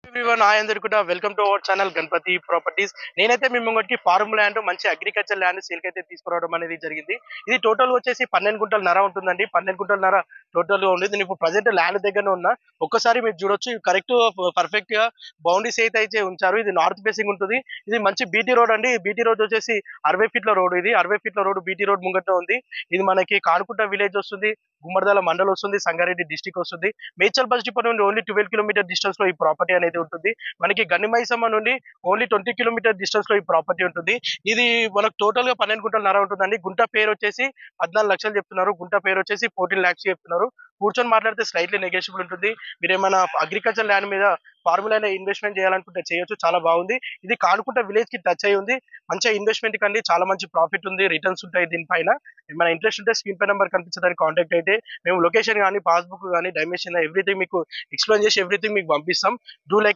Everyone hi అందరికీ కూడా welcome to our channel Ganapati properties. నేనైతే మీ ముంగటికి ఫార్మ్ ల్యాండ్ మంచి అగ్రికల్చర్ ల్యాండ్ సేల్ అయితే తీసుకురావడం అనేది జరిగింది. ఇది టోటల్ వచ్చేసి 12 గుంటల నర ఉంటుందండి. 12 గుంటల నర టోటల్ గా ఉండేది. నేను ఇప్పుడు ప్రజెంట్ ల్యాండ్ దగ్గర ఉన్నా. ఒక్కసారి మీరు చూడొచ్చు, కరెక్ట్ పర్ఫెక్ట్ గా బౌండరీస్ అయితే ఉంచారు. ఇది నార్త్ ఫేసింగ్ ఉంటుంది. ఇది మంచి బీటీ రోడ్ అండి. బీటీ రోడ్ వచ్చేసి 60 ఫీట్ల రోడ్. ఇది 60 ఫీట్ల రోడ్ బీటీ రోడ్ ముంగట ఉంది. ఇది మనకి కానుకుంట విలేజ్ వస్తుంది, గుమ్మడిదల మండల్ వస్తుంది, సంగారెడ్డి డిస్టిక్ వస్తుంది. మేడ్చల్ బస్ డిపో నుండి ఓన్లీ 12 కిలోమీటర్ డిస్టెన్స్ లో ఈ ప్రాపర్టీ అనేది ఉంటుంది. మనకి గన్నిమైసమ్మ నుండి ఓన్లీ 20 కిలోమీటర్ డిస్టెన్స్ లో ఈ ప్రాపర్టీ ఉంటుంది. ఇది మనకు టోటల్ గా 12 గుంటల నర ఉంటుందండి. గుంట పేరు వచ్చేసి 14 లక్షలు చెప్తున్నారు. గుంట పేరు వచ్చేసి 14 లాక్స్ చెప్తున్నారు. కూర్చొని మాట్లాడితే స్లైట్లీ నెగోషియబుల్ ఉంటుంది. మీరు ఏమైనా అగ్రికల్చర్ ల్యాండ్ మీద ఫార్ములా ఇన్వెస్ట్మెంట్ చేయాలనుకుంటే చేయొచ్చు, చాలా బాగుంది. ఇది కానుకుంట విలేజ్ కి టచ్ అయి ఉంది. మంచిగా ఇన్వెస్ట్మెంట్ కండి, చాలా మంచి ప్రాఫిట్ ఉంది, రిటర్న్స్ ఉంటాయి దీనిపైన. ఏమైనా ఇంట్రెస్ట్ ఉంటే స్క్రీన్ పై నెంబర్ కనిపించడానికి కాంటాక్ట్ అయితే మేము లొకేషన్ కానీ, పాస్బుక్ కానీ, డైమెన్షన్ ఎవ్రీథింగ్ మీకు ఎక్స్ప్లెయిన్ చేసి ఎవ్రీథింగ్ మీకు పంపిస్తాం. Do like